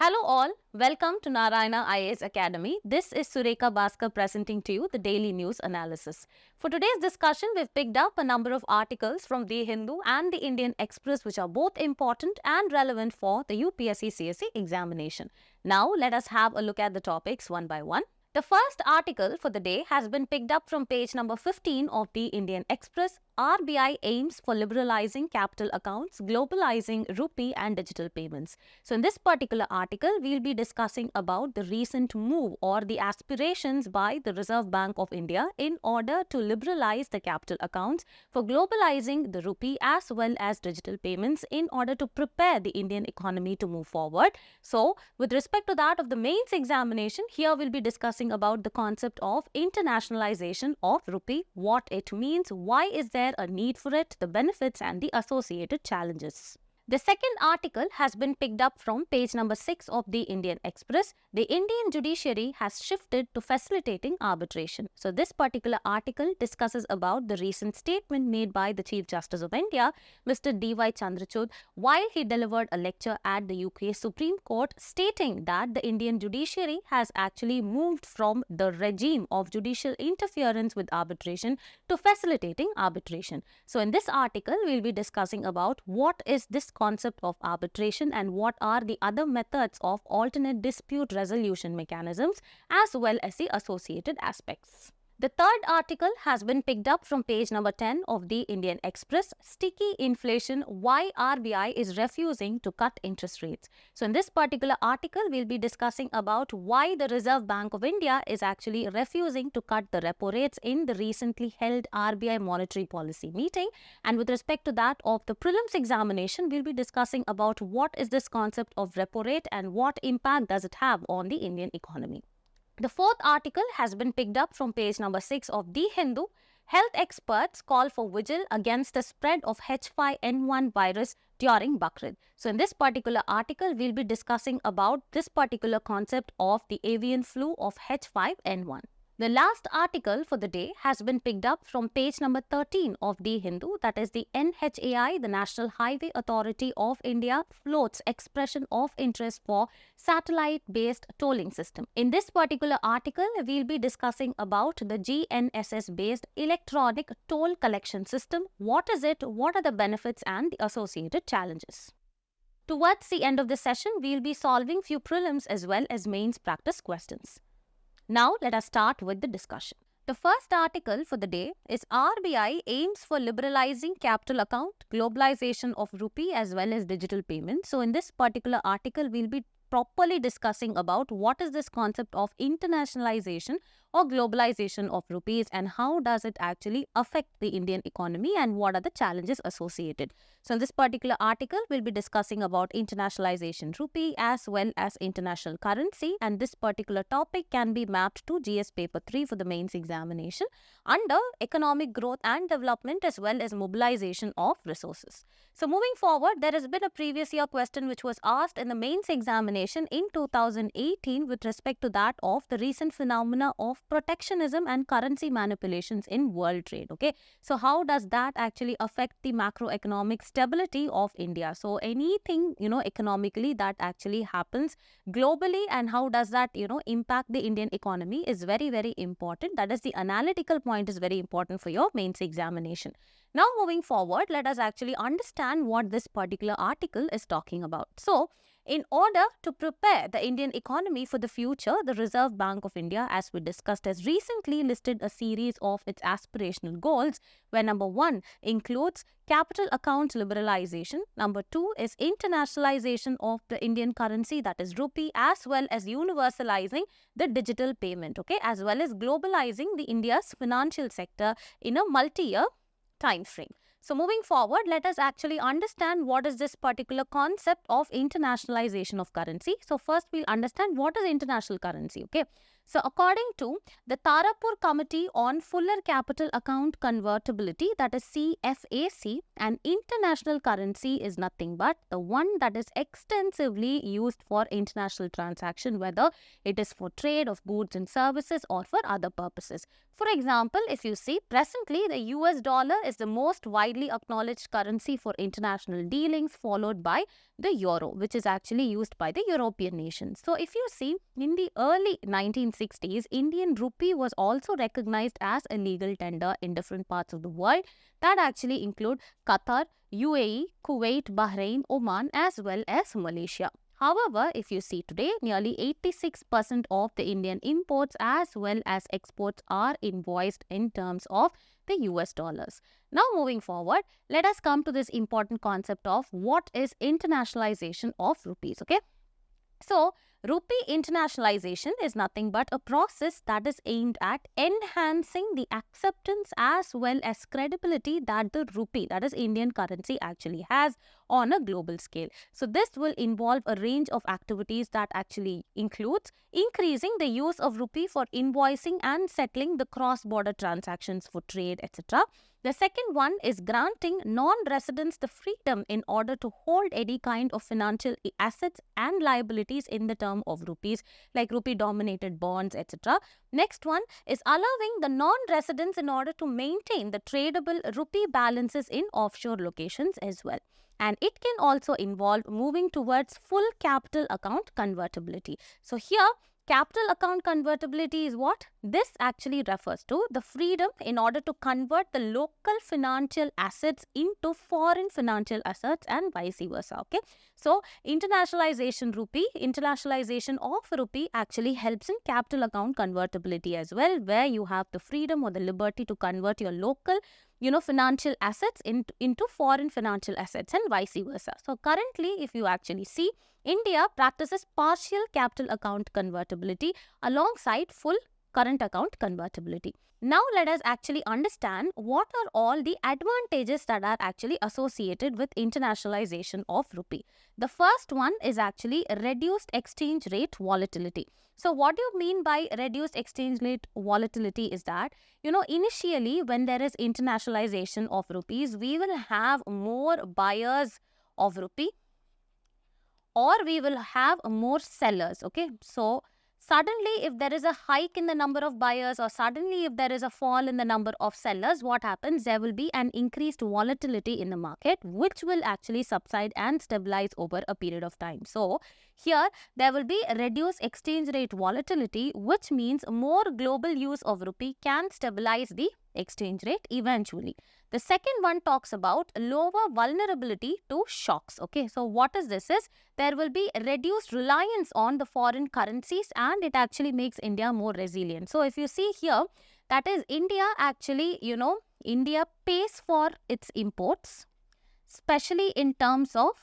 Hello all, welcome to Narayana IAS Academy. This is Sureka Bhaskar presenting to you the daily news analysis. For today's discussion, we've picked up a number of articles from The Hindu and the Indian Express which are both important and relevant for the UPSC CSE examination. Now let us have a look at the topics one by one. The first article for the day has been picked up from page number 15 of the Indian Express. RBI aims for liberalising capital accounts, globalising rupee and digital payments. So in this particular article, we'll be discussing about the recent move or the aspirations by the Reserve Bank of India in order to liberalise the capital accounts for globalising the rupee as well as digital payments in order to prepare the Indian economy to move forward. So with respect to that of the mains examination, here we'll be discussing about the concept of internationalization of rupee, what it means, why is there a need for it, the benefits and the associated challenges. The second article has been picked up from page number 6 of the Indian Express. The Indian Judiciary has shifted to facilitating arbitration. So this particular article discusses about the recent statement made by the Chief Justice of India, Mr. D.Y. Chandrachud, while he delivered a lecture at the UK Supreme Court stating that the Indian Judiciary has actually moved from the regime of judicial interference with arbitration to facilitating arbitration. So in this article, we'll be discussing about what is this concept of arbitration and what are the other methods of alternate dispute resolution mechanisms as well as the associated aspects. The third article has been picked up from page number 10 of the Indian Express. Sticky inflation, why RBI is refusing to cut interest rates. So in this particular article, we'll be discussing about why the Reserve Bank of India is actually refusing to cut the repo rates in the recently held RBI monetary policy meeting. And with respect to that of the prelims examination, we'll be discussing about what is this concept of repo rate and what impact does it have on the Indian economy. The fourth article has been picked up from page number 6 of The Hindu. Health experts call for vigil against the spread of H5N1 virus during Bakrid. So in this particular article, we'll be discussing about this particular concept of the avian flu of H5N1. The last article for the day has been picked up from page number 13 of The Hindu, that is the NHAI, the National Highway Authority of India, floats expression of interest for satellite-based tolling system. In this particular article, we'll be discussing about the GNSS-based electronic toll collection system. What is it? What are the benefits and the associated challenges? Towards the end of the session, we'll be solving few prelims as well as mains practice questions. Now, let us start with the discussion. The first article for the day is RBI aims for liberalising capital account, globalisation of rupee as well as digital payments. So, in this particular article, we'll be properly discussing about what is this concept of internationalization or globalization of rupees and how does it actually affect the Indian economy and what are the challenges associated. So in this particular article, we'll be discussing about internationalization rupee as well as international currency, and this particular topic can be mapped to GS paper 3 for the mains examination under economic growth and development as well as mobilization of resources. So moving forward, there has been a previous year question which was asked in the mains examination in 2018 with respect to that of the recent phenomena of protectionism and currency manipulations in world trade. Okay, so how does that actually affect the macroeconomic stability of India? So anything, economically that actually happens globally and how does that, impact the Indian economy is very, very important. That is, the analytical point is very important for your mains examination. Now moving forward, let us actually understand what this particular article is talking about. So, in order to prepare the Indian economy for the future, the Reserve Bank of India, as we discussed, has recently listed a series of its aspirational goals, where number 1 includes capital account liberalization, number 2 is internationalization of the Indian currency, that is rupee, as well as universalizing the digital payment, as well as globalizing the India's financial sector in a multi-year time frame. So moving forward, let us actually understand what is this particular concept of internationalization of currency. So first we'll understand what is international currency. So according to the Tarapur Committee on Fuller Capital Account Convertibility, that is CFAC, an international currency is nothing but the one that is extensively used for international transaction, whether it is for trade of goods and services or for other purposes. For example, if you see, presently the US dollar is the most widely acknowledged currency for international dealings, followed by the euro, which is actually used by the European nations. So if you see, in the early 1960s, Indian rupee was also recognized as a legal tender in different parts of the world that actually include Qatar, UAE, Kuwait, Bahrain, Oman, as well as Malaysia. However, if you see today, nearly 86% of the Indian imports as well as exports are invoiced in terms of the US dollars. Now moving forward, let us come to this important concept of what is internationalization of rupees, okay? So, rupee internationalization is nothing but a process that is aimed at enhancing the acceptance as well as credibility that the rupee, that is Indian currency, actually has on a global scale. So, this will involve a range of activities that actually includes increasing the use of rupee for invoicing and settling the cross-border transactions for trade, etc. The second one is granting non-residents the freedom in order to hold any kind of financial assets and liabilities in the term of rupees, like rupee-dominated bonds, etc. Next one is allowing the non-residents in order to maintain the tradable rupee balances in offshore locations as well. And it can also involve moving towards full capital account convertibility. So here, capital account convertibility is what? This actually refers to the freedom in order to convert the local financial assets into foreign financial assets and vice versa. Okay. So, internationalization of rupee actually helps in capital account convertibility as well, where you have the freedom or the liberty to convert your local financial assets into foreign financial assets and vice versa. So currently, if you actually see, India practices partial capital account convertibility alongside full current account convertibility. Now let us actually understand what are all the advantages that are actually associated with internationalization of rupee. The first one is actually reduced exchange rate volatility. So what do you mean by reduced exchange rate volatility is that, initially when there is internationalization of rupees, we will have more buyers of rupee or we will have more sellers, okay? So suddenly, if there is a hike in the number of buyers or suddenly if there is a fall in the number of sellers, what happens? There will be an increased volatility in the market, which will actually subside and stabilize over a period of time. So, here there will be a reduced exchange rate volatility, which means more global use of rupee can stabilize the exchange rate eventually. The second one talks about lower vulnerability to shocks. Okay, so what is this is? There will be reduced reliance on the foreign currencies and it actually makes India more resilient. So if you see here, that is India actually, India pays for its imports, especially in terms of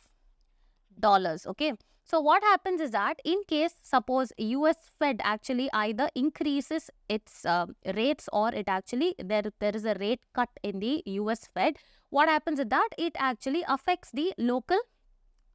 dollars. Okay. So what happens is that in case suppose US Fed actually either increases its rates or it actually there is a rate cut in the US Fed, what happens is that it actually affects the local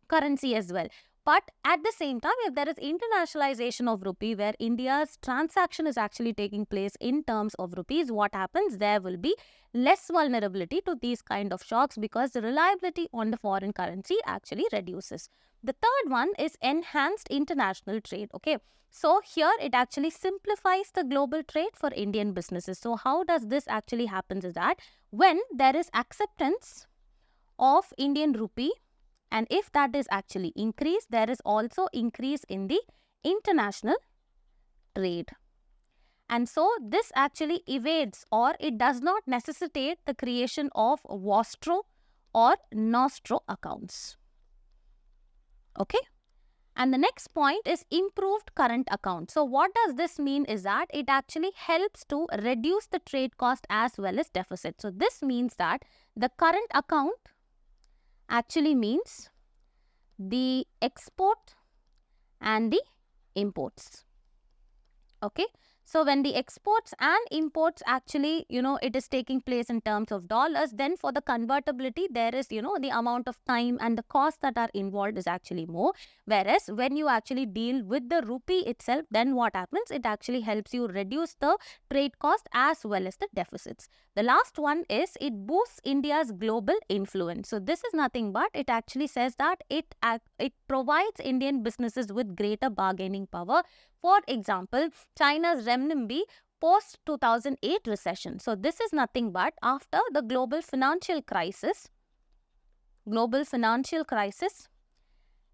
currency as well. But at the same time, if there is internationalization of rupee where India's transaction is actually taking place in terms of rupees, what happens? There will be less vulnerability to these kind of shocks because the reliability on the foreign currency actually reduces. The third one is enhanced international trade. Okay, so here it actually simplifies the global trade for Indian businesses. So how does this actually happen is that when there is acceptance of Indian rupee, and if that is actually increased, there is also increase in the international trade. And so this actually evades or it does not necessitate the creation of Vostro or Nostro accounts. Okay. And the next point is improved current account. So what does this mean is that it actually helps to reduce the trade cost as well as deficit. So this means that the current account actually means the export and the imports. Okay. So when the exports and imports actually, it is taking place in terms of dollars, then for the convertibility, there is, the amount of time and the cost that are involved is actually more. Whereas when you actually deal with the rupee itself, then what happens? It actually helps you reduce the trade cost as well as the deficits. The last one is it boosts India's global influence. So this is nothing but it actually says that it provides Indian businesses with greater bargaining power. For example, China's renminbi post 2008 recession. So this is nothing but after the global financial crisis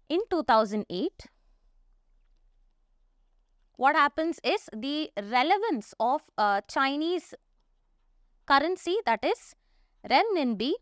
in 2008, what happens is the relevance of Chinese currency, that is renminbi,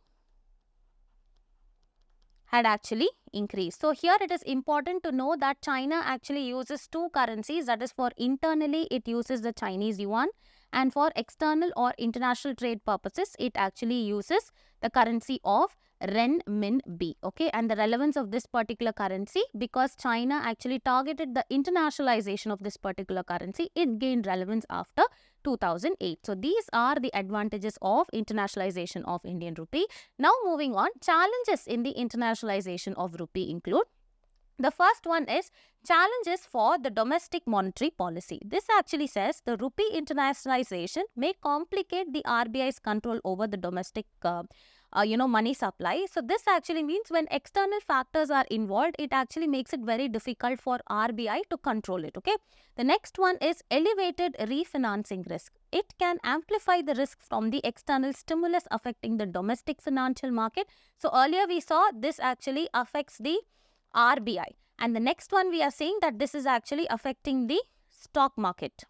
had actually increased. So here it is important to know that China actually uses two currencies. That is, for internally it uses the Chinese yuan, and for external or international trade purposes it actually uses the currency of renminbi. Okay, and the relevance of this particular currency, because China actually targeted the internationalization of this particular currency, it gained relevance after 2008. So these are the advantages of internationalization of Indian rupee. Now moving on, challenges in the internationalization of rupee include: the first one is challenges for the domestic monetary policy. This actually says the rupee internationalization may complicate the RBI's control over the domestic money supply. So this actually means when external factors are involved, it actually makes it very difficult for RBI to control it. Okay. The next one is elevated refinancing risk. It can amplify the risk from the external stimulus affecting the domestic financial market. So earlier we saw this actually affects the RBI. And the next one we are saying that this is actually affecting the stock market.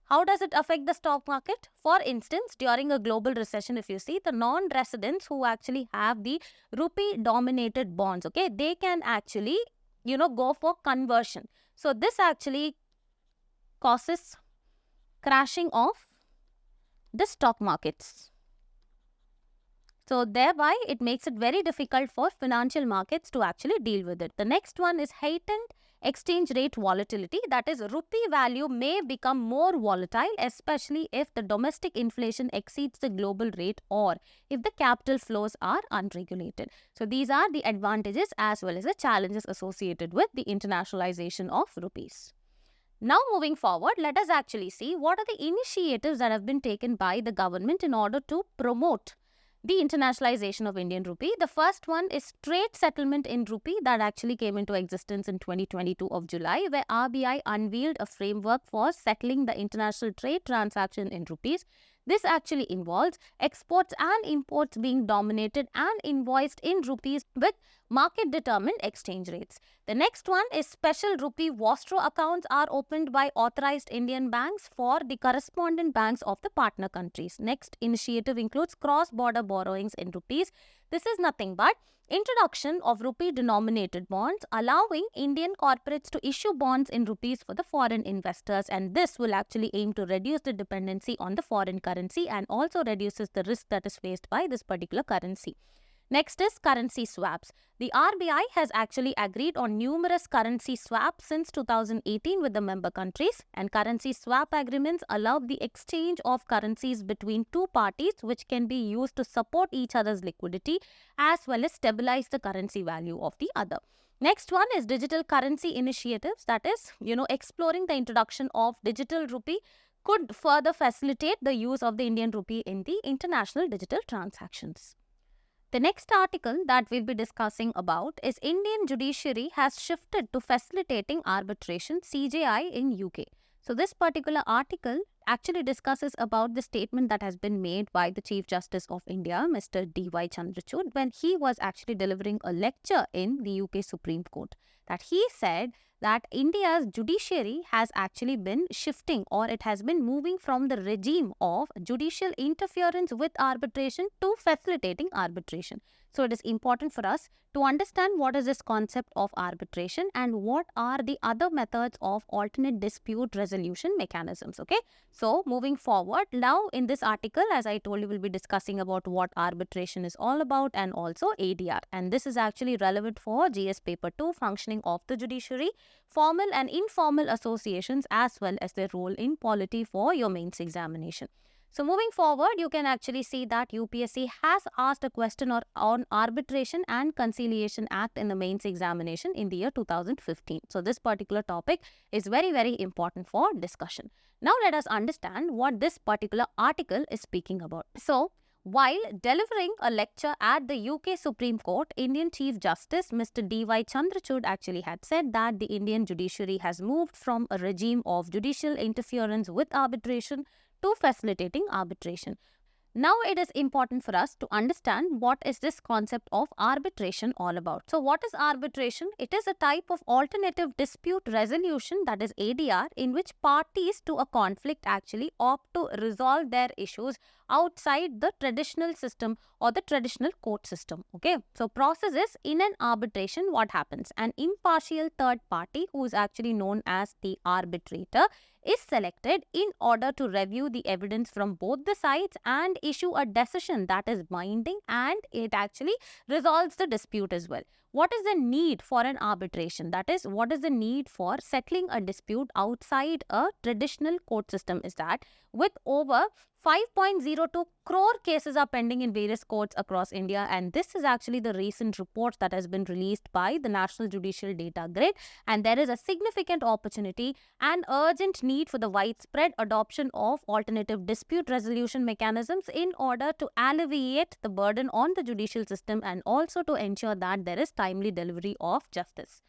How does it affect the stock market? For instance, during a global recession, if you see, the non-residents who actually have the rupee-dominated bonds, okay, they can actually, go for conversion. So this actually causes crashing of the stock markets. So thereby, it makes it very difficult for financial markets to actually deal with it. The next one is heightened exchange rate volatility. That is, rupee value may become more volatile, especially if the domestic inflation exceeds the global rate or if the capital flows are unregulated. So these are the advantages as well as the challenges associated with the internationalization of rupees. Now moving forward, let us actually see what are the initiatives that have been taken by the government in order to promote the internationalization of Indian rupee. The first one is trade settlement in rupee that actually came into existence in 2022 of July, where RBI unveiled a framework for settling the international trade transaction in rupees. This actually involves exports and imports being dominated and invoiced in rupees with market-determined exchange rates. The next one is special rupee Vostro accounts are opened by authorized Indian banks for the correspondent banks of the partner countries. Next initiative includes cross-border borrowings in rupees. This is nothing but introduction of rupee-denominated bonds, allowing Indian corporates to issue bonds in rupees for the foreign investors, and this will actually aim to reduce the dependency on the foreign currency and also reduces the risk that is faced by this particular currency. Next is currency swaps. The RBI has actually agreed on numerous currency swaps since 2018 with the member countries, and currency swap agreements allow the exchange of currencies between two parties, which can be used to support each other's liquidity as well as stabilize the currency value of the other. Next one is digital currency initiatives, that is, exploring the introduction of digital rupee could further facilitate the use of the Indian rupee in the international digital transactions. The next article that we'll be discussing about is Indian Judiciary has shifted to facilitating arbitration, CJI, in UK. So this particular article actually discusses about the statement that has been made by the Chief Justice of India, Mr. D.Y. Chandrachud, when he was actually delivering a lecture in the UK Supreme Court. That he said that India's judiciary has actually been shifting, or it has been moving from the regime of judicial interference with arbitration to facilitating arbitration. So it is important for us to understand what is this concept of arbitration and what are the other methods of alternate dispute resolution mechanisms. Okay. So moving forward, now in this article, as I told you, we'll be discussing about what arbitration is all about and also ADR. And this is actually relevant for GS Paper 2, functioning of the judiciary, formal and informal associations, as well as their role in polity for your mains examination. So moving forward, you can actually see that UPSC has asked a question on Arbitration and Conciliation Act in the mains examination in the year 2015. So this particular topic is very, very important for discussion. Now let us understand what this particular article is speaking about. So, while delivering a lecture at the UK Supreme Court, Indian Chief Justice Mr. D.Y. Chandrachud actually had said that the Indian judiciary has moved from a regime of judicial interference with arbitration to facilitating arbitration. Now it is important for us to understand what is this concept of arbitration all about. So what is arbitration? It is a type of alternative dispute resolution, that is ADR, in which parties to a conflict actually opt to resolve their issues outside the traditional system or the traditional court system. Okay, so process is, in an arbitration, what happens? An impartial third party, who is actually known as the arbitrator, is selected in order to review the evidence from both the sides and issue a decision that is binding, and it actually resolves the dispute as well. What is the need for an arbitration? That is, what is the need for settling a dispute outside a traditional court system is that with over 5.02 crore cases are pending in various courts across India, and this is actually the recent report that has been released by the National Judicial Data Grid, and there is a significant opportunity and urgent need for the widespread adoption of alternative dispute resolution mechanisms in order to alleviate the burden on the judicial system and also to ensure that there is timely delivery of justice.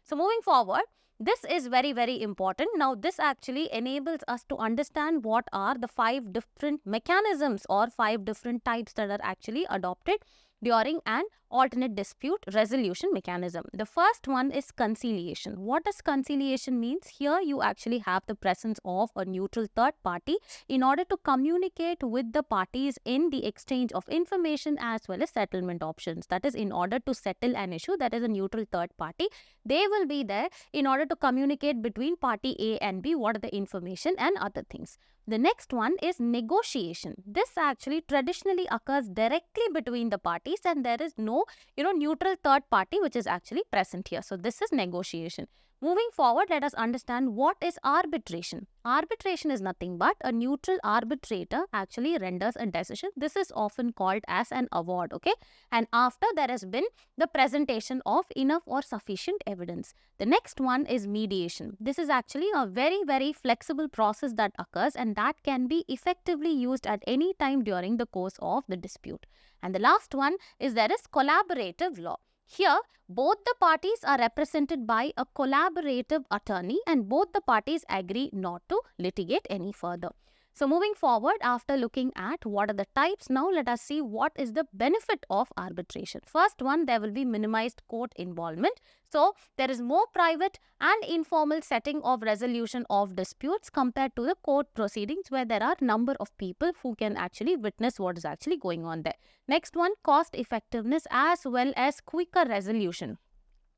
So moving forward, this is very, very important. Now, this actually enables us to understand what are the 5 different mechanisms or 5 different types that are actually adopted during an alternate dispute resolution mechanism. The first one is conciliation. What does conciliation means? Here you actually have the presence of a neutral third party in order to communicate with the parties in the exchange of information as well as settlement options. That is, in order to settle an issue, that is a neutral third party. They will be there in order to communicate between party A and B what are the information and other things. The next one is negotiation. This actually traditionally occurs directly between the parties and there is no neutral third party which is actually present here. So this is negotiation. Moving forward, let us understand what is arbitration. Arbitration is nothing but a neutral arbitrator actually renders a decision. This is often called as an award, okay? And after there has been the presentation of enough or sufficient evidence. The next one is mediation. This is actually a very, very flexible process that occurs and that can be effectively used at any time during the course of the dispute. And the last one is there is collaborative law. Here, both the parties are represented by a collaborative attorney and both the parties agree not to litigate any further. So moving forward, after looking at what are the types, now let us see what is the benefit of arbitration. First one, there will be minimized court involvement. So there is more private and informal setting of resolution of disputes compared to the court proceedings where there are number of people who can actually witness what is actually going on there. Next one, cost effectiveness as well as quicker resolution.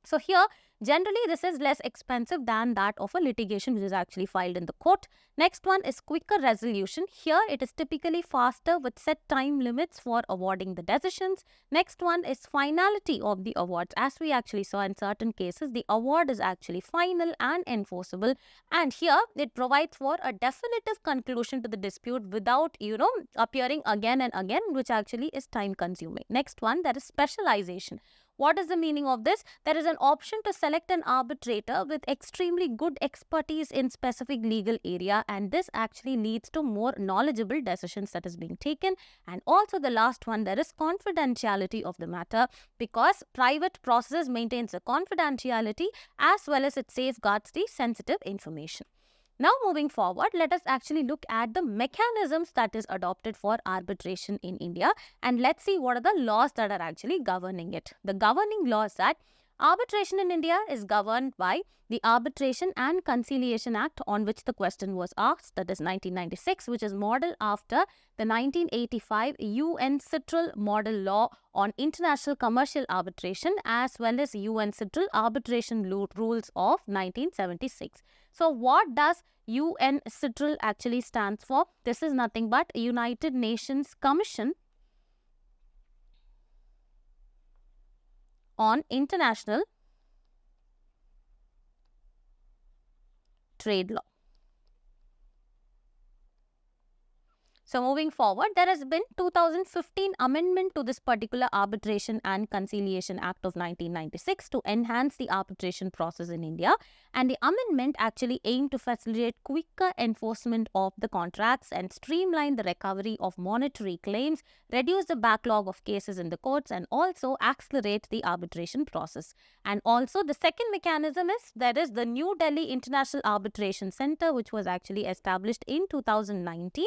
So here, generally, this is less expensive than that of a litigation which is actually filed in the court. Next one is quicker resolution. Here, it is typically faster with set time limits for awarding the decisions. Next one is finality of the awards. As we actually saw in certain cases, the award is actually final and enforceable. And here, it provides for a definitive conclusion to the dispute without, appearing again and again, which actually is time consuming. Next one, there is specialization. What is the meaning of this? There is an option to select an arbitrator with extremely good expertise in specific legal area, and this actually leads to more knowledgeable decisions that is being taken. And also the last one, there is confidentiality of the matter because private processes maintains the confidentiality as well as it safeguards the sensitive information. Now moving forward, let us actually look at the mechanisms that is adopted for arbitration in India and let's see what are the laws that are actually governing it. The governing laws that arbitration in India is governed by the Arbitration and Conciliation Act on which the question was asked, that is 1996, which is modeled after the 1985 UN Citral Model Law on International Commercial Arbitration as well as UN Citral Arbitration Rules of 1976. So what does UNCITRAL actually stands for. This is nothing but United Nations Commission on International Trade Law. So moving forward, there has been 2015 amendment to this particular Arbitration and Conciliation Act of 1996 to enhance the arbitration process in India, and the amendment actually aimed to facilitate quicker enforcement of the contracts and streamline the recovery of monetary claims, reduce the backlog of cases in the courts, and also accelerate the arbitration process. And also the second mechanism is there is the New Delhi International Arbitration Center, which was actually established in 2019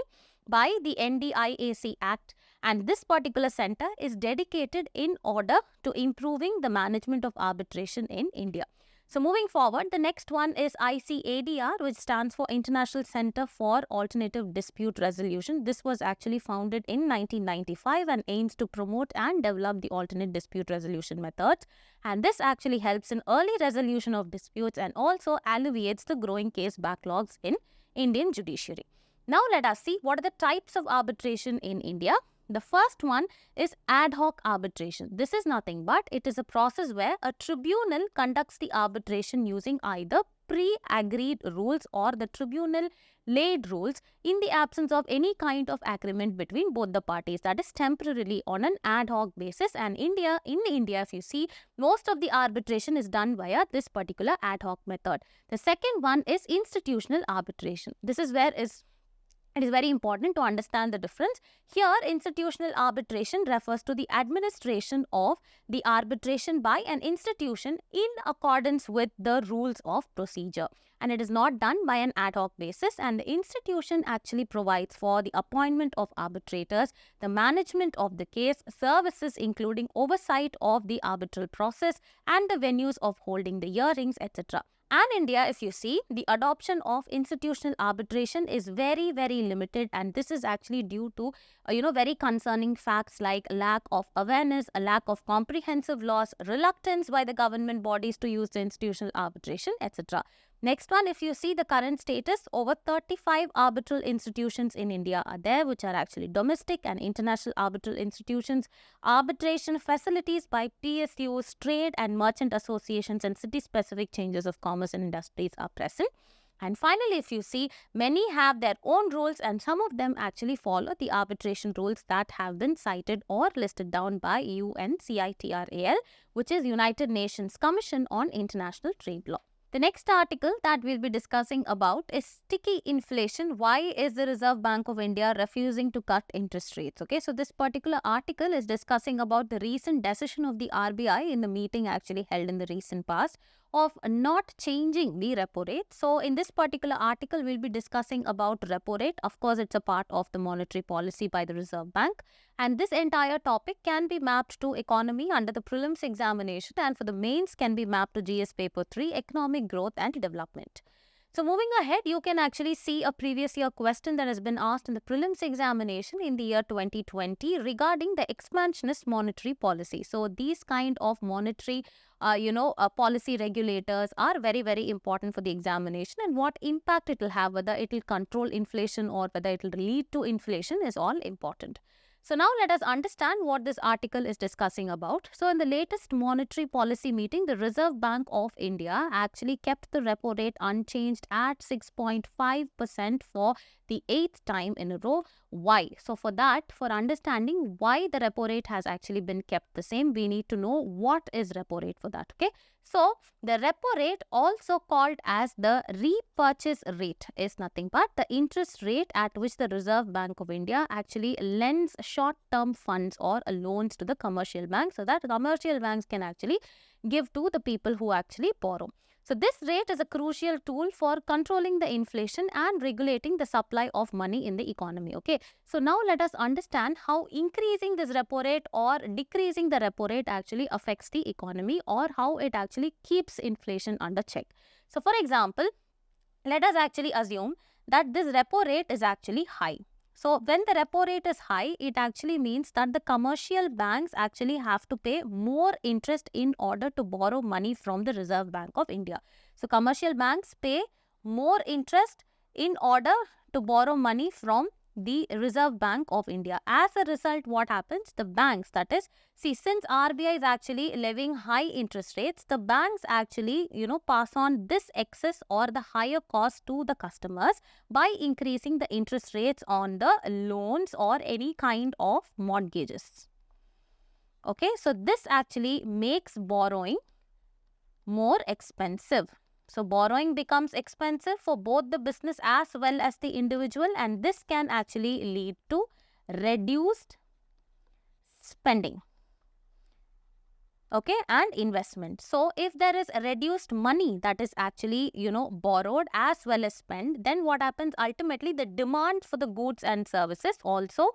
by the NDIAC Act, and this particular center is dedicated in order to improving the management of arbitration in India. So moving forward, the next one is ICADR, which stands for International Center for Alternative Dispute Resolution. This was actually founded in 1995 and aims to promote and develop the alternate dispute resolution methods. And this actually helps in early resolution of disputes and also alleviates the growing case backlogs in Indian judiciary. Now let us see what are the types of arbitration in India. The first one is ad hoc arbitration. This is nothing but it is a process where a tribunal conducts the arbitration using either pre-agreed rules or the tribunal laid rules in the absence of any kind of agreement between both the parties. That is temporarily on an ad hoc basis, and in India, if you see, most of the arbitration is done via this particular ad hoc method. The second one is institutional arbitration. This is where it is very important to understand the difference. Here, institutional arbitration refers to the administration of the arbitration by an institution in accordance with the rules of procedure. And it is not done by an ad hoc basis, and the institution actually provides for the appointment of arbitrators, the management of the case, services including oversight of the arbitral process and the venues of holding the hearings, etc. And India, if you see, the adoption of institutional arbitration is very, very limited, and this is actually due to, very concerning facts like lack of awareness, a lack of comprehensive laws, reluctance by the government bodies to use the institutional arbitration, etc. Next one, if you see the current status, over 35 arbitral institutions in India are there, which are actually domestic and international arbitral institutions, arbitration facilities by PSUs, trade and merchant associations, and city-specific chambers of commerce and industries are present. And finally, if you see, many have their own rules, and some of them actually follow the arbitration rules that have been cited or listed down by UNCITRAL, which is United Nations Commission on International Trade Law. The next article that we'll be discussing about is sticky inflation. Why is the Reserve Bank of India refusing to cut interest rates? Okay, so this particular article is discussing about the recent decision of the RBI in the meeting actually held in the recent past of not changing the repo rate. So in this particular article, we'll be discussing about repo rate. Of course, it's a part of the monetary policy by the Reserve Bank. And this entire topic can be mapped to economy under the prelims examination, and for the mains can be mapped to GS paper 3, economic growth and development. So moving ahead, you can actually see a previous year question that has been asked in the prelims examination in the year 2020 regarding the expansionist monetary policy. So these kind of monetary policy regulators are very, very important for the examination, and what impact it will have, whether it will control inflation or whether it will lead to inflation, is all important. So now let us understand what this article is discussing about. So in the latest monetary policy meeting, the Reserve Bank of India actually kept the repo rate unchanged at 6.5% for the 8th time in a row. Why? So for understanding why the repo rate has actually been kept the same, we need to know what is repo rate for that. Okay. So the repo rate, also called as the repurchase rate, is nothing but the interest rate at which the Reserve Bank of India actually lends short-term funds or loans to the commercial banks, so that commercial banks can actually give to the people who actually borrow. So this rate is a crucial tool for controlling the inflation and regulating the supply of money in the economy. Okay. So now let us understand how increasing this repo rate or decreasing the repo rate actually affects the economy, or how it actually keeps inflation under check. So for example, let us actually assume that this repo rate is actually high. So when the repo rate is high, it actually means that the commercial banks actually have to pay more interest in order to borrow money from the Reserve Bank of India. So commercial banks pay more interest in order to borrow money from the Reserve Bank of India. As a result, what happens? The banks, that is, see, since RBI is actually levying high interest rates, the banks actually, pass on this excess or the higher cost to the customers by increasing the interest rates on the loans or any kind of mortgages. Okay, so this actually makes borrowing more expensive. So borrowing becomes expensive for both the business as well as the individual, and this can actually lead to reduced spending, okay, and investment. So if there is reduced money that is actually, borrowed as well as spent, then what happens? Ultimately, the demand for the goods and services also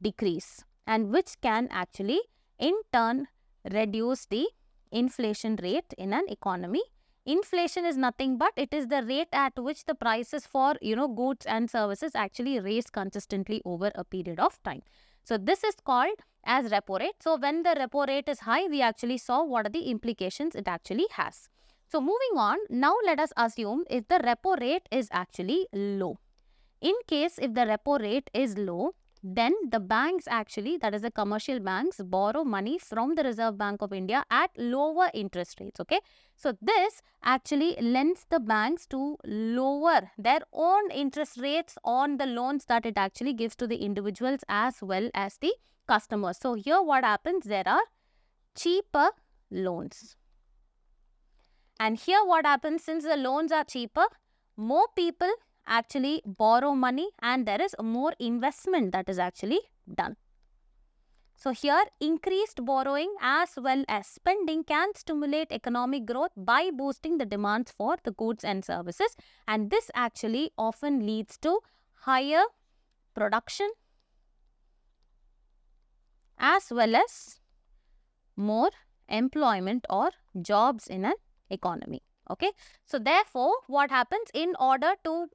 decrease, and which can actually in turn reduce the inflation rate in an economy. Inflation is nothing but it is the rate at which the prices for goods and services actually raise consistently over a period of time. So this is called as repo rate. So when the repo rate is high, we actually saw what are the implications it actually has. So moving on, now let us assume if the repo rate is actually low. In case if the repo rate is low, then the banks actually, that is the commercial banks, borrow money from the Reserve Bank of India at lower interest rates, okay. So this actually lends the banks to lower their own interest rates on the loans that it actually gives to the individuals as well as the customers. So here what happens? There are cheaper loans. And here what happens? Since the loans are cheaper, more people actually borrow money and there is more investment that is actually done. So here increased borrowing as well as spending can stimulate economic growth by boosting the demands for the goods and services, and this actually often leads to higher production as well as more employment or jobs in an economy. Okay, so therefore, what happens in order to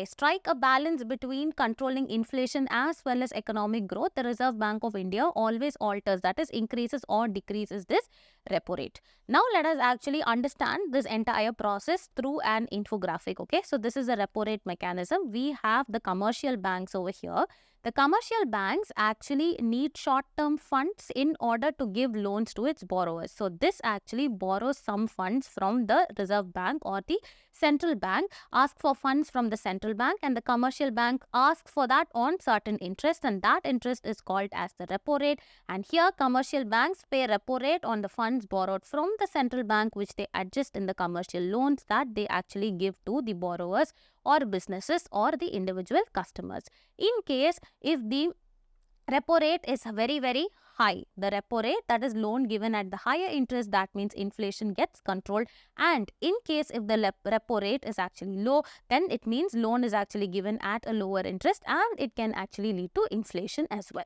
strike a balance between controlling inflation as well as economic growth, the Reserve Bank of India always alters, that is, increases or decreases this repo rate. Now, let us actually understand this entire process through an infographic. Okay, so this is a repo rate mechanism. We have the commercial banks over here. The commercial banks actually need short-term funds in order to give loans to its borrowers. So this actually borrows some funds from the Reserve Bank or the central bank, ask for funds from the central bank, and the commercial bank asks for that on certain interest, and that interest is called as the repo rate. And here commercial banks pay repo rate on the funds borrowed from the central bank, which they adjust in the commercial loans that they actually give to the borrowers or businesses or the individual customers. In case if the repo rate is very, very high, the repo rate, that is loan given at the higher interest, that means inflation gets controlled. And in case if the repo rate is actually low, then it means loan is actually given at a lower interest and it can actually lead to inflation as well.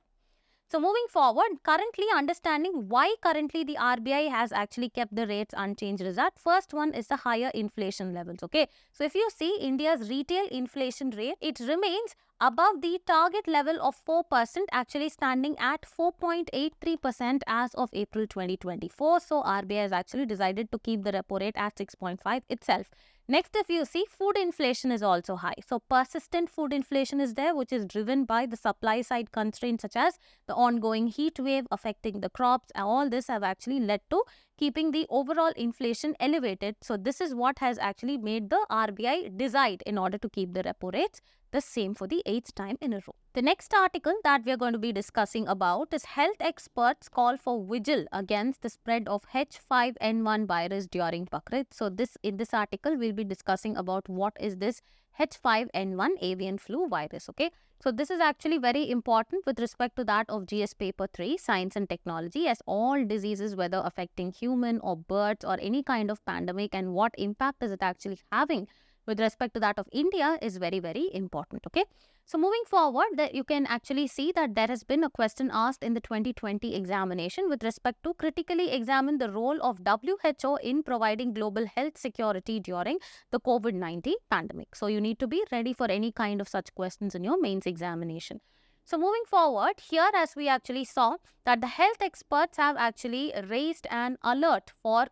So moving forward, currently understanding why currently the RBI has actually kept the rates unchanged is that first one is the higher inflation levels. Okay, so if you see India's retail inflation rate, it remains above the target level of 4%, actually standing at 4.83% as of April 2024. So RBI has actually decided to keep the repo rate at 6.5 itself. Next, if you see, food inflation is also high. So persistent food inflation is there, which is driven by the supply side constraints such as the ongoing heat wave affecting the crops. All this have actually led to keeping the overall inflation elevated. So this is what has actually made the RBI decide in order to keep the repo rates the same for the 8th time in a row. The next article that we are going to be discussing about is health experts call for vigil against the spread of H5N1 virus during Bakrid. So in this article, we'll be discussing about what is this H5N1 avian flu virus. Okay, so this is actually very important with respect to that of GS paper 3, science and technology, as all diseases, whether affecting human or birds or any kind of pandemic, and what impact is it actually having with respect to that of India is very, very important. Okay, so moving forward, that you can actually see that there has been a question asked in the 2020 examination with respect to critically examine the role of WHO in providing global health security during the COVID-19 pandemic. So you need to be ready for any kind of such questions in your mains examination. So moving forward, here as we actually saw that the health experts have actually raised an alert for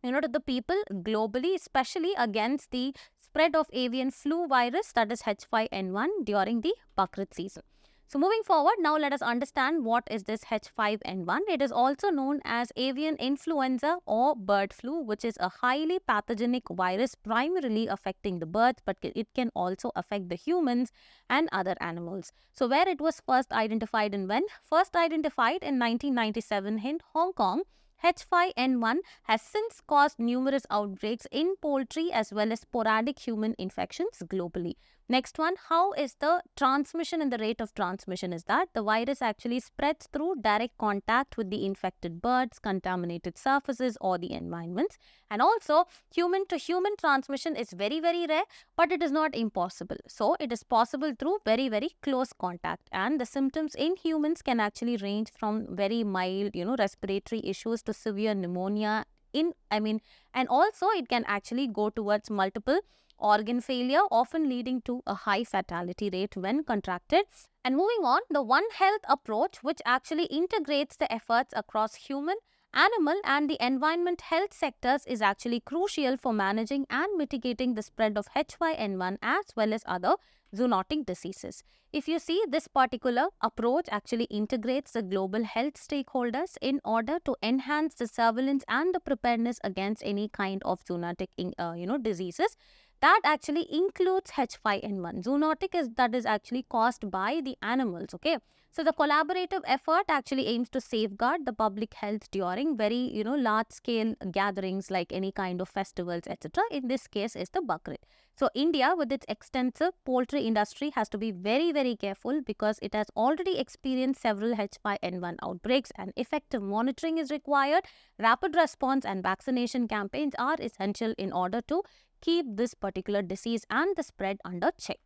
to the people globally, especially against the spread of avian flu virus, that is H5N1, during the Bakrid season. So moving forward, now let us understand what is this H5N1. It is also known as avian influenza or bird flu, which is a highly pathogenic virus primarily affecting the birds, but it can also affect the humans and other animals. So where it was first identified and when? First identified in 1997 in Hong Kong. H5N1 has since caused numerous outbreaks in poultry as well as sporadic human infections globally. Next one, how is the transmission and the rate of transmission is that the virus actually spreads through direct contact with the infected birds, contaminated surfaces or the environments. And also, human to human transmission is very, very rare, but it is not impossible. So, it is possible through very, very close contact. And the symptoms in humans can actually range from very mild, respiratory issues to severe pneumonia. And also it can actually go towards multiple organ failure, often leading to a high fatality rate when contracted. And moving on, the One Health approach, which actually integrates the efforts across human, animal and the environment health sectors, is actually crucial for managing and mitigating the spread of H5N1 as well as other zoonotic diseases. If you see, this particular approach actually integrates the global health stakeholders in order to enhance the surveillance and the preparedness against any kind of zoonotic diseases. That actually includes H5N1. Zoonotic is actually caused by the animals, okay? So the collaborative effort actually aims to safeguard the public health during very, large scale gatherings like any kind of festivals, etc. In this case is the Bakrid. So India, with its extensive poultry industry, has to be very, very careful because it has already experienced several H5N1 outbreaks and effective monitoring is required. Rapid response and vaccination campaigns are essential in order to keep this particular disease and the spread under check.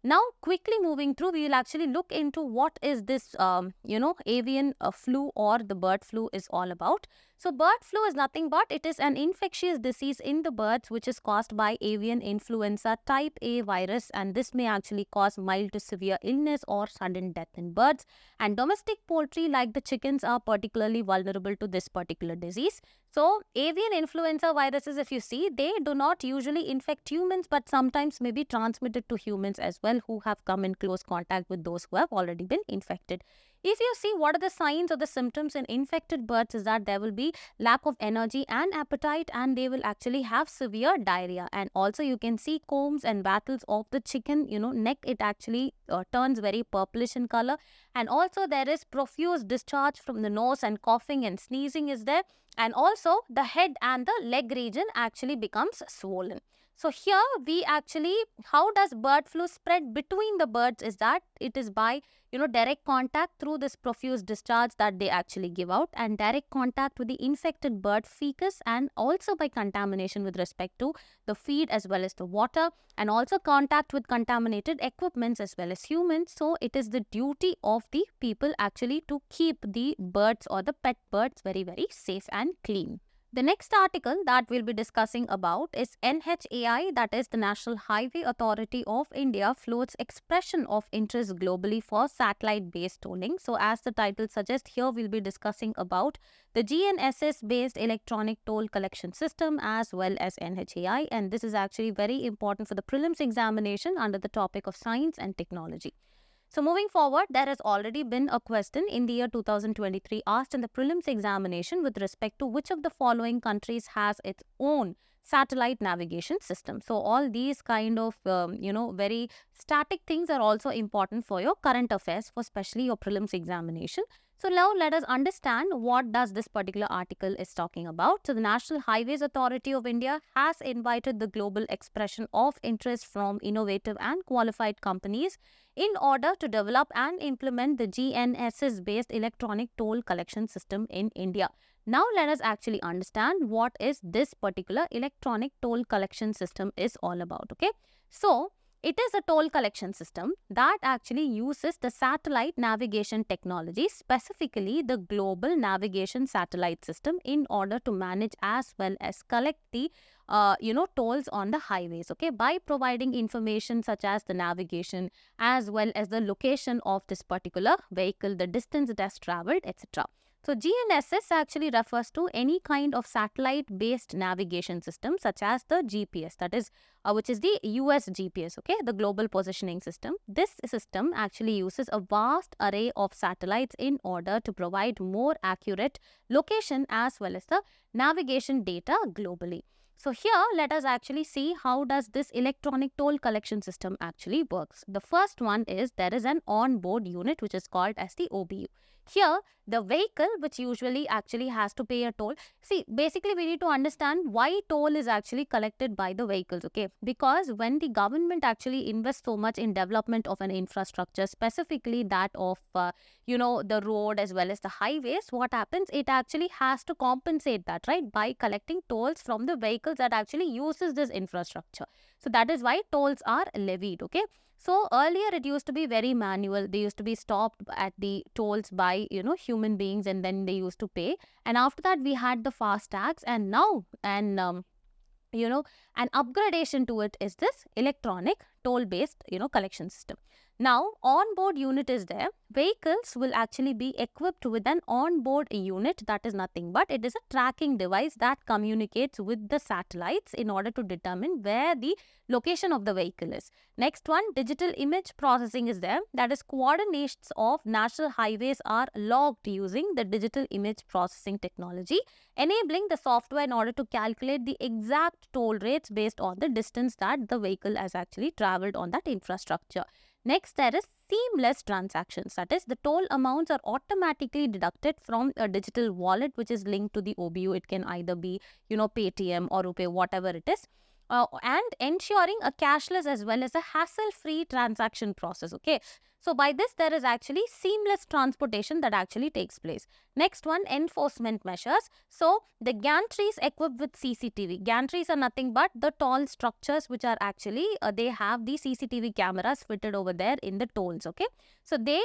Now, quickly moving through, we will actually look into what is this, avian flu or the bird flu is all about. So, bird flu is nothing but it is an infectious disease in the birds which is caused by avian influenza type A virus, and this may actually cause mild to severe illness or sudden death in birds. And domestic poultry like the chickens are particularly vulnerable to this particular disease. So, avian influenza viruses, if you see, they do not usually infect humans but sometimes may be transmitted to humans as well who have come in close contact with those who have already been infected. If you see what are the signs or the symptoms in infected birds is that there will be lack of energy and appetite, and they will actually have severe diarrhea. And also you can see combs and wattles of the chicken, neck, it actually turns very purplish in color. And also there is profuse discharge from the nose and coughing and sneezing is there. And also the head and the leg region actually becomes swollen. So here we actually, how does bird flu spread between the birds is that it is by, direct contact through this profuse discharge that they actually give out, and direct contact with the infected bird fecus, and also by contamination with respect to the feed as well as the water, and also contact with contaminated equipments as well as humans. So it is the duty of the people actually to keep the birds or the pet birds very, very safe and clean. The next article that we'll be discussing about is NHAI, that is the National Highway Authority of India, floats expression of interest globally for satellite-based tolling. So as the title suggests, here we'll be discussing about the GNSS-based electronic toll collection system as well as NHAI, and this is actually very important for the prelims examination under the topic of science and technology. So moving forward, there has already been a question in the year 2023 asked in the prelims examination with respect to which of the following countries has its own satellite navigation system. So all these kind of, very static things are also important for your current affairs, for especially your prelims examination. So now let us understand what does this particular article is talking about. So the National Highways Authority of India has invited the global expression of interest from innovative and qualified companies in order to develop and implement the GNSS-based electronic toll collection system in India. Now let us actually understand what is this particular electronic toll collection system is all about, okay? So it is a toll collection system that actually uses the satellite navigation technology, specifically the global navigation satellite system, in order to manage as well as collect the tolls on the highways, okay, by providing information such as the navigation as well as the location of this particular vehicle, the distance it has traveled, etc. So GNSS actually refers to any kind of satellite-based navigation system such as the GPS, that is, which is the US GPS, okay, the Global Positioning System. This system actually uses a vast array of satellites in order to provide more accurate location as well as the navigation data globally. So here, let us actually see how does this electronic toll collection system actually works. The first one is there is an on-board unit which is called as the OBU. Here, the vehicle which usually actually has to pay a toll. See, basically we need to understand why toll is actually collected by the vehicles, okay? Because when the government actually invests so much in development of an infrastructure, specifically that of, the road as well as the highways, what happens? It actually has to compensate that, right? By collecting tolls from the vehicles that actually uses this infrastructure. So that is why tolls are levied, okay? So earlier it used to be very manual. They used to be stopped at the tolls by, human beings, and then they used to pay. And after that we had the fast tags, and now an upgradation to it is this electronic toll-based, collection system. Now, on-board unit is there. Vehicles will actually be equipped with an on-board unit that is nothing but it is a tracking device that communicates with the satellites in order to determine where the location of the vehicle is. Next one, digital image processing is there. That is, coordinates of national highways are logged using the digital image processing technology, enabling the software in order to calculate the exact toll rates based on the distance that the vehicle has actually traveled on that infrastructure. Next, there is seamless transactions. That is, the toll amounts are automatically deducted from a digital wallet which is linked to the OBU. It can either be, Paytm or rupee, whatever it is. And ensuring a cashless as well as a hassle-free transaction process, okay? So by this, there is actually seamless transportation that actually takes place. Next one, enforcement measures. So the gantries equipped with CCTV. Gantries are nothing but the toll structures which are actually, they have the CCTV cameras fitted over there in the tolls, okay? So they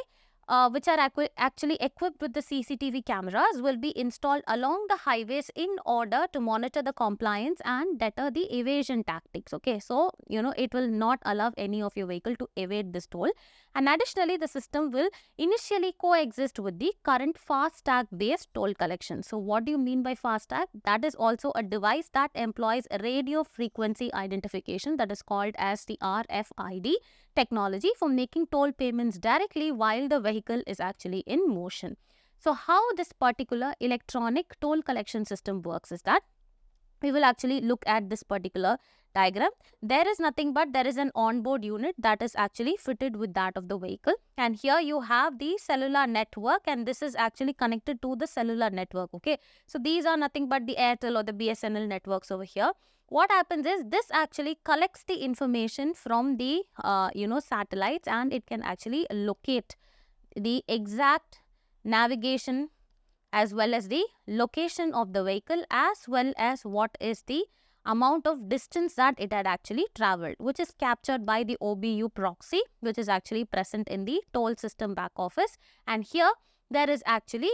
which are actually equipped with the CCTV cameras will be installed along the highways in order to monitor the compliance and deter the evasion tactics. Okay, so it will not allow any of your vehicle to evade this toll. And additionally, the system will initially coexist with the current FASTag based toll collection. So what do you mean by FASTag? That is also a device that employs radio frequency identification, that is called as the RFID technology, for making toll payments directly while the vehicle is actually in motion. So how this particular electronic toll collection system works is that we will actually look at this particular diagram. There is nothing but there is an onboard unit that is actually fitted with that of the vehicle, and here you have the cellular network, and this is actually connected to the cellular network, okay? So these are nothing but the Airtel or the BSNL networks over here. What happens is this actually collects the information from the satellites, and it can actually locate the exact navigation as well as the location of the vehicle, as well as what is the amount of distance that it had actually traveled, which is captured by the OBU proxy, which is actually present in the toll system back office. And here there is actually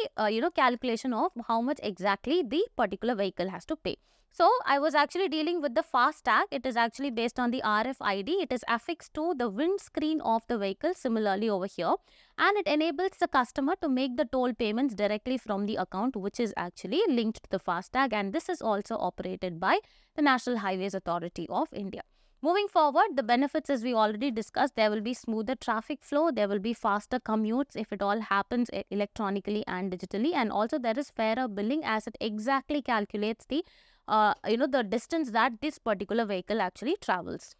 calculation of how much exactly the particular vehicle has to pay. So I was actually dealing with the FASTag. It is actually based on the RFID. It is affixed to the windscreen of the vehicle, similarly over here, and it enables the customer to make the toll payments directly from the account which is actually linked to the FASTag, and this is also operated by the National Highways Authority of India. Moving forward, the benefits, as we already discussed, there will be smoother traffic flow, there will be faster commutes if it all happens electronically and digitally, and also there is fairer billing as it exactly calculates the the distance that this particular vehicle actually travels.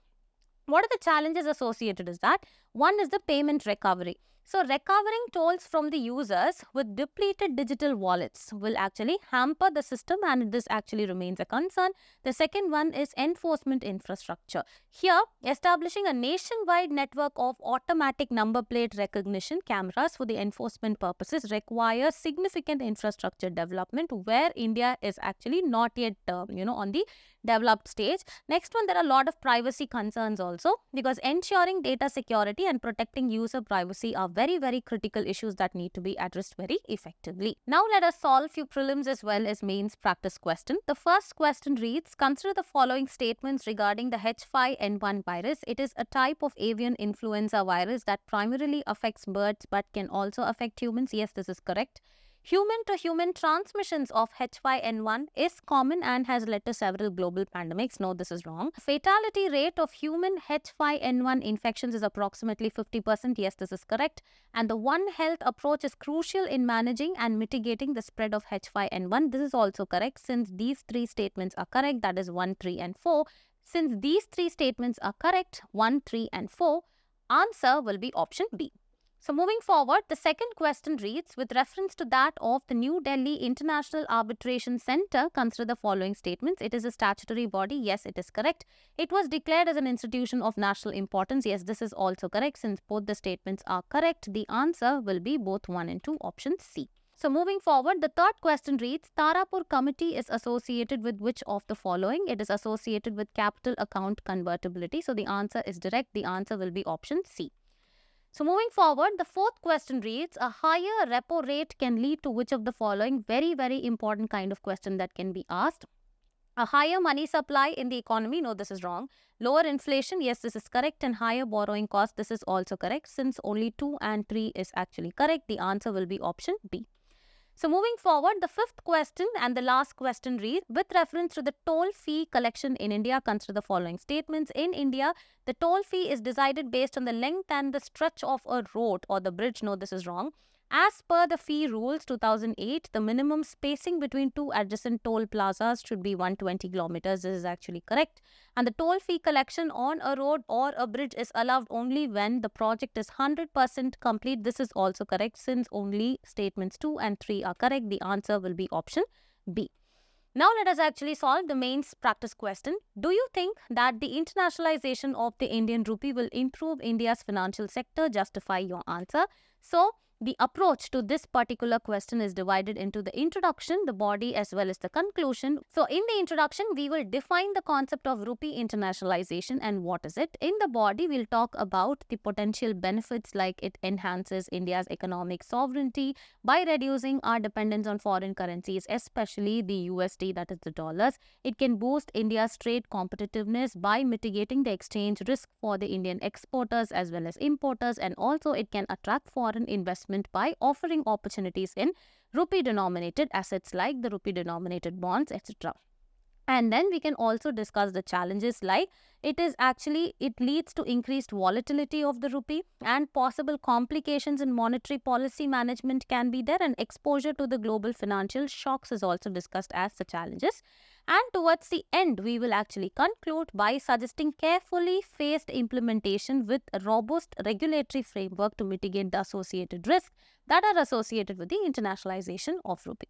What are the challenges associated is that one is the payment recovery. So recovering tolls from the users with depleted digital wallets will actually hamper the system, and this actually remains a concern. The second one is enforcement infrastructure. Here, establishing a nationwide network of automatic number plate recognition cameras for the enforcement purposes requires significant infrastructure development, where India is actually not yet on the developed stage. Next one, there are a lot of privacy concerns also, because ensuring data security and protecting user privacy are very, very critical issues that need to be addressed very effectively. Now let us solve few prelims as well as mains practice question. The first question reads, consider the following statements regarding the H5N1 virus. It is a type of avian influenza virus that primarily affects birds but can also affect humans. Yes, this is correct. Human-to-human transmissions of H5N1 is common and has led to several global pandemics. No, this is wrong. Fatality rate of human H5N1 infections is approximately 50%. Yes, this is correct. And the One Health approach is crucial in managing and mitigating the spread of H5N1. This is also correct. Since these three statements are correct, that is 1, 3 and 4. Since these three statements are correct, 1, 3 and 4, answer will be option B. So moving forward, the second question reads, with reference to that of the New Delhi International Arbitration Centre, consider the following statements. It is a statutory body. Yes, it is correct. It was declared as an institution of national importance. Yes, this is also correct. Since both the statements are correct, the answer will be both 1 and 2, option C. So moving forward, the third question reads, Tarapur Committee is associated with which of the following? It is associated with capital account convertibility. So the answer is direct. The answer will be option C. So moving forward, the fourth question reads, a higher repo rate can lead to which of the following? Very, very important kind of question that can be asked. A higher money supply in the economy. No, this is wrong. Lower inflation. Yes, this is correct. And higher borrowing cost. This is also correct. Since only 2 and 3 is actually correct, the answer will be option B. So moving forward, the fifth question and the last question reads, with reference to the toll fee collection in India, consider the following statements. In India, the toll fee is decided based on the length and the stretch of a road or the bridge. No, this is wrong. As per the fee rules 2008, the minimum spacing between two adjacent toll plazas should be 120 kilometers. This is actually correct. And the toll fee collection on a road or a bridge is allowed only when the project is 100% complete. This is also correct. Since only statements 2 and 3 are correct, the answer will be option B. Now let us actually solve the mains practice question. Do you think that the internationalization of the Indian rupee will improve India's financial sector? Justify your answer. So, the approach to this particular question is divided into the introduction, the body as well as the conclusion. So in the introduction, we will define the concept of rupee internationalization and what is it. In the body, we'll talk about the potential benefits like it enhances India's economic sovereignty by reducing our dependence on foreign currencies, especially the USD, that is the dollars. It can boost India's trade competitiveness by mitigating the exchange risk for the Indian exporters as well as importers, and also it can attract foreign investment by offering opportunities in rupee-denominated assets like the rupee-denominated bonds, etc. And then we can also discuss the challenges like it leads to increased volatility of the rupee and possible complications in monetary policy management can be there, and exposure to the global financial shocks is also discussed as the challenges. And towards the end, we will actually conclude by suggesting carefully phased implementation with a robust regulatory framework to mitigate the associated risks that are associated with the internationalization of rupee.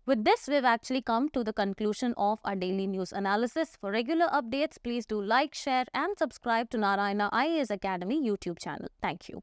With this, we've actually come to the conclusion of our daily news analysis. For regular updates, please do like, share and subscribe to Narayana IAS Academy YouTube channel. Thank you.